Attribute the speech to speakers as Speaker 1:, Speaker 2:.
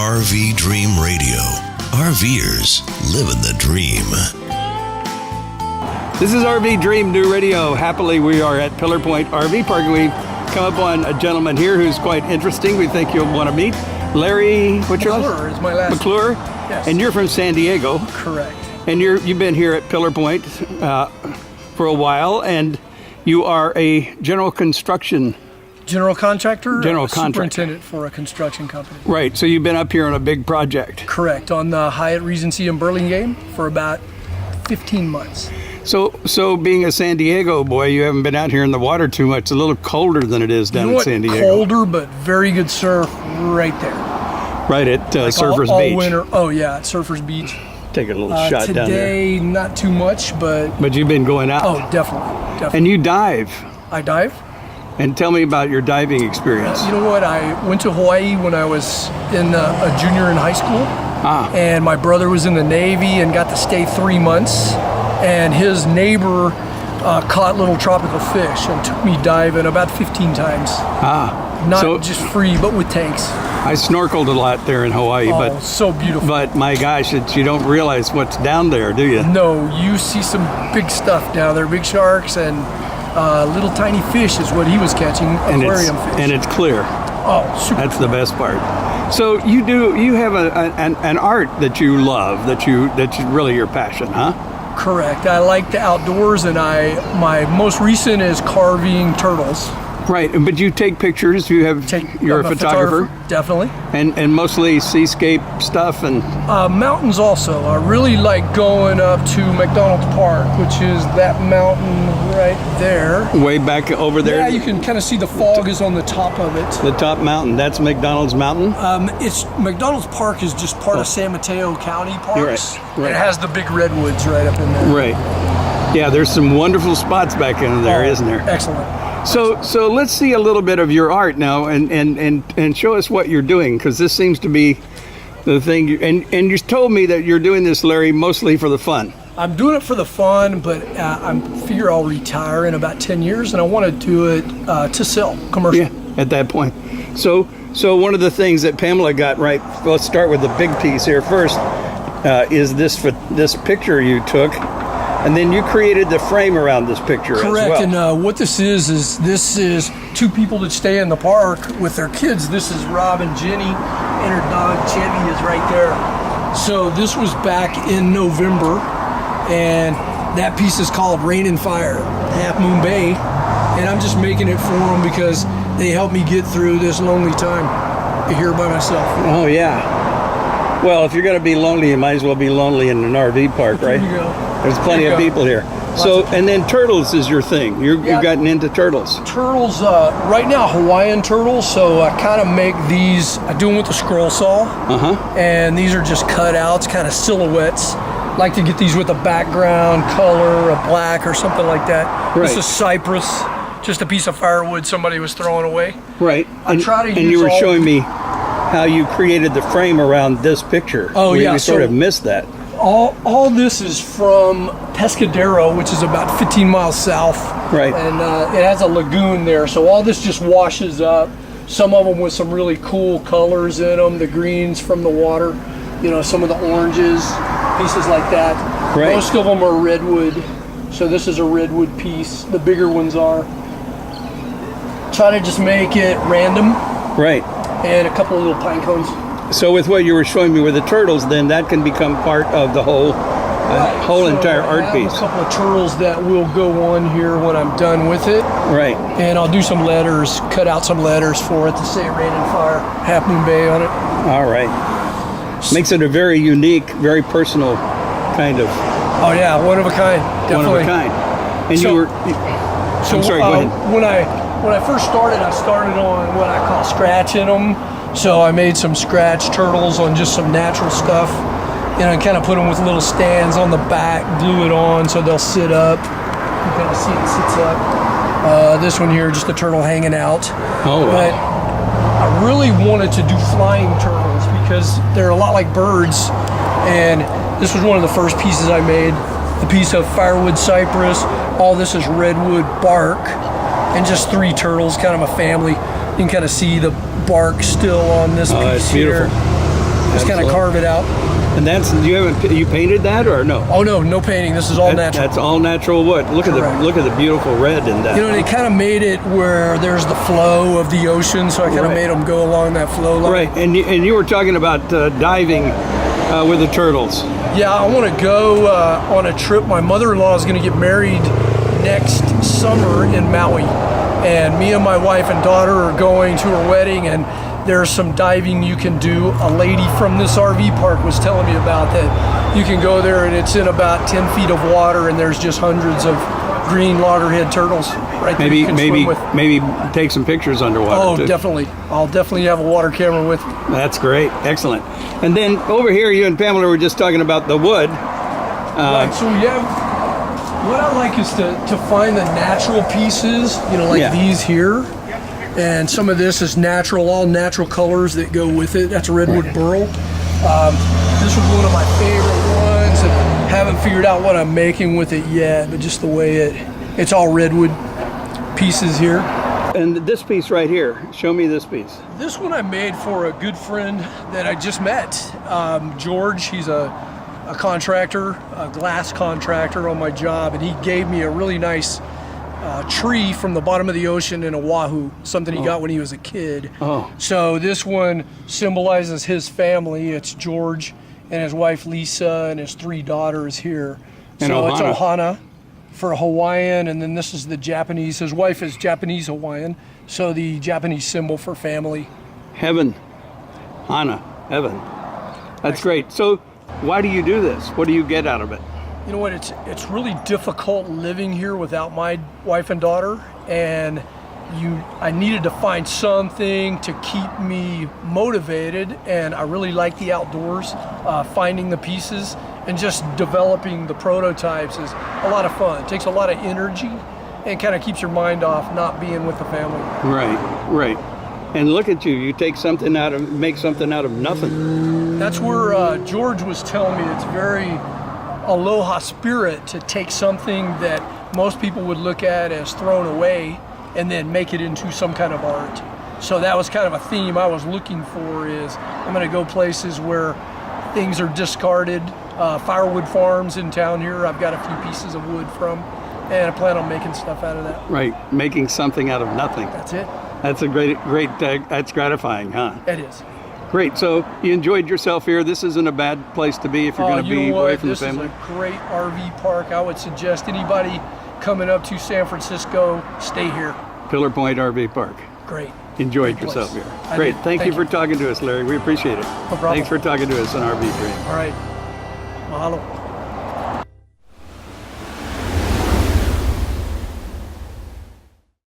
Speaker 1: RV Dream Radio. RVers living the dream.
Speaker 2: This is RV Dream New Radio. Happily, we are at Pillar Point RV Park, and we've come up on a gentleman here who's quite interesting. We think you'll want to meet. Larry, what's your last?
Speaker 3: McClure is my last.
Speaker 2: McClure?
Speaker 3: Yes.
Speaker 2: And you're from San Diego.
Speaker 3: Correct.
Speaker 2: And you've been here at Pillar Point for a while, and you are a general contractor.
Speaker 3: General contractor. Superintendent for a construction company.
Speaker 2: Right, so you've been up here on a big project.
Speaker 3: Correct, on the Hyatt Regency in Burlingame for about 15 months.
Speaker 2: So being a San Diego boy, you haven't been out here in the water too much. It's a little colder than it is down in San Diego.
Speaker 3: Colder, but very good surf right there.
Speaker 2: Right at
Speaker 3: like
Speaker 2: Surfers
Speaker 3: all
Speaker 2: Beach.
Speaker 3: Winter. Oh yeah, at Surfers Beach.
Speaker 2: Take a little shot down there.
Speaker 3: Today, not too much, but...
Speaker 2: But you've been going out.
Speaker 3: Oh, definitely.
Speaker 2: And you dive.
Speaker 3: I dive.
Speaker 2: And tell me about your diving experience.
Speaker 3: You know what? I went to Hawaii when I was a junior in high school. And my brother was in the Navy and got to stay 3 months. And his neighbor caught little tropical fish and took me diving about 15 times. Not just free, but with tanks.
Speaker 2: I snorkeled a lot there in Hawaii, but
Speaker 3: so beautiful.
Speaker 2: But my gosh, you don't realize what's down there, do you?
Speaker 3: No, you see some big stuff down there, big sharks and little tiny fish is what he was catching, aquarium fish.
Speaker 2: And it's clear.
Speaker 3: Oh, super.
Speaker 2: That's the best part. So you have an art that you love, that's really your passion, huh?
Speaker 3: Correct. I like the outdoors, and my most recent is carving turtles.
Speaker 2: Right, but you take pictures. You're a photographer,
Speaker 3: definitely,
Speaker 2: and mostly seascape stuff and
Speaker 3: mountains also. I really like going up to McDonald's Park, which is that mountain right there.
Speaker 2: Way back over there.
Speaker 3: Yeah, you can kind of see the fog is on the top of it.
Speaker 2: The top mountain. That's McDonald's Mountain.
Speaker 3: It's McDonald's Park is just part of San Mateo County Parks.
Speaker 2: Right.
Speaker 3: It has the big redwoods right up in there.
Speaker 2: Right. Yeah, there's some wonderful spots back in there, isn't there?
Speaker 3: Excellent.
Speaker 2: So let's see a little bit of your art now, and show us what you're doing, because this seems to be the thing. And you told me that you're doing this, Larry, mostly for the fun.
Speaker 3: I'm doing it for the fun, but I figure I'll retire in about 10 years, and I want to do it to sell commercial.
Speaker 2: Yeah, at that point. So one of the things that Pamela got right. Let's start with the big piece here first. Is this picture you took? And then you created the frame around this picture.
Speaker 3: Correct,
Speaker 2: as well.
Speaker 3: And what this is two people that stay in the park with their kids. This is Rob and Jenny, and her dog Chevy is right there. So this was back in November, and that piece is called Rain and Fire, Half Moon Bay, and I'm just making it for them because they helped me get through this lonely time here by myself.
Speaker 2: Oh yeah. Well, if you're going to be lonely, you might as well be lonely in an RV park, right?
Speaker 3: There you go.
Speaker 2: There's plenty of people here. And then turtles is your thing. You've gotten into turtles.
Speaker 3: Turtles, right now Hawaiian turtles, so I kind of make these, I do them with a scroll saw. And these are just cutouts, kind of silhouettes. Like to get these with a background color, a black or something like that. Right. This is cypress, just a piece of firewood somebody was throwing away.
Speaker 2: Right. And you were showing me how you created the frame around this picture.
Speaker 3: Oh yeah.
Speaker 2: We sort of missed that.
Speaker 3: All this is from Pescadero, which is about 15 miles south.
Speaker 2: Right.
Speaker 3: And it has a lagoon there, so all this just washes up. Some of them with some really cool colors in them, the greens from the water, some of the oranges, pieces like that. Right. Most of them are redwood, so this is a redwood piece. The bigger ones are. Try to just make it random.
Speaker 2: Right.
Speaker 3: And a couple of little pine cones.
Speaker 2: So with what you were showing me with the turtles, then that can become part of the whole entire art piece.
Speaker 3: A couple of turtles that will go on here when I'm done with it.
Speaker 2: Right.
Speaker 3: And I'll do some letters, cut out some letters for it to say Rain and Fire, Half Moon Bay on it.
Speaker 2: All right. Makes it a very unique, very personal kind of.
Speaker 3: Oh yeah, one of a kind. Definitely.
Speaker 2: One of a kind. And I'm sorry, go ahead.
Speaker 3: When I first started, I started on what I call scratching them. So I made some scratch turtles on just some natural stuff, and kind of put them with little stands on the back, glue it on so they'll sit up. You kind of see it sits up. This one here, just a turtle hanging out.
Speaker 2: Oh, wow.
Speaker 3: But I really wanted to do flying turtles because they're a lot like birds, and this was one of the first pieces I made. The piece of firewood cypress, all this is redwood bark, and just 3 turtles, kind of a family. You can kind of see the bark still on this piece
Speaker 2: it's beautiful.
Speaker 3: here. Just kind of
Speaker 2: Absolutely.
Speaker 3: carve it out.
Speaker 2: And that's you painted that or no?
Speaker 3: Oh no, no painting. This is all natural.
Speaker 2: That's all natural wood. Look
Speaker 3: Correct.
Speaker 2: at the beautiful red in that.
Speaker 3: You know, they kind of made it where there's the flow of the ocean, so I kind of
Speaker 2: Right.
Speaker 3: made them go along that flow line.
Speaker 2: Right, and you were talking about diving with the turtles.
Speaker 3: Yeah, I want to go on a trip. My mother-in-law is going to get married next summer in Maui, and me and my wife and daughter are going to her wedding, and there's some diving you can do. A lady from this RV park was telling me about that. You can go there and it's in about 10 feet of water, and there's just hundreds of green loggerhead turtles right there you can swim with.
Speaker 2: Maybe take some pictures underwater.
Speaker 3: Oh,
Speaker 2: too.
Speaker 3: definitely. I'll definitely have a water camera with me.
Speaker 2: That's great, excellent. And then over here, you and Pamela were just talking about the wood.
Speaker 3: Right, so we have, what I like is to find the natural pieces, you know, like
Speaker 2: Yeah.
Speaker 3: these here. And some of this is natural, all natural colors that go with it. That's a redwood burl. This was one of my favorite ones, and haven't figured out what I'm making with it yet, but just the way it's all redwood pieces here.
Speaker 2: And this piece right here, show me this piece.
Speaker 3: This one I made for a good friend that I just met, George. He's a contractor, a glass contractor on my job, and he gave me a really nice tree from the bottom of the ocean in Oahu, something he got when he was a kid.
Speaker 2: Oh.
Speaker 3: So this one symbolizes his family. It's George and his wife Lisa and his 3 daughters here.
Speaker 2: And
Speaker 3: so it's
Speaker 2: Ohana.
Speaker 3: Ohana for Hawaiian, and then this is the Japanese. His wife is Japanese Hawaiian, so the Japanese symbol for family.
Speaker 2: Heaven, Hana, heaven. That's great. So why do you do this? What do you get out of it?
Speaker 3: You know what, it's really difficult living here without my wife and daughter, and I needed to find something to keep me motivated, and I really like the outdoors. Finding the pieces and just developing the prototypes is a lot of fun. It takes a lot of energy and kind of keeps your mind off not being with the family.
Speaker 2: Right. And look at you, you make something out of nothing.
Speaker 3: That's where George was telling me it's very aloha spirit to take something that most people would look at as thrown away and then make it into some kind of art. So that was kind of a theme I was looking for, is I'm going to go places where things are discarded. Firewood farms in town here, I've got a few pieces of wood from, and I plan on making stuff out of that.
Speaker 2: Right, making something out of nothing.
Speaker 3: That's it.
Speaker 2: That's a great, that's gratifying, huh?
Speaker 3: It is.
Speaker 2: Great, so you enjoyed yourself here. This isn't a bad place to be if you're going to be away from the family.
Speaker 3: This is a great RV park. I would suggest anybody coming up to San Francisco, stay here.
Speaker 2: Pillar Point RV Park.
Speaker 3: Great.
Speaker 2: Enjoyed
Speaker 3: Great
Speaker 2: yourself
Speaker 3: place.
Speaker 2: here.
Speaker 3: I
Speaker 2: Great,
Speaker 3: did.
Speaker 2: thank you for talking to us, Larry. We appreciate it.
Speaker 3: No problem.
Speaker 2: Thanks for talking to us on RV Dream.
Speaker 3: All right. Mahalo.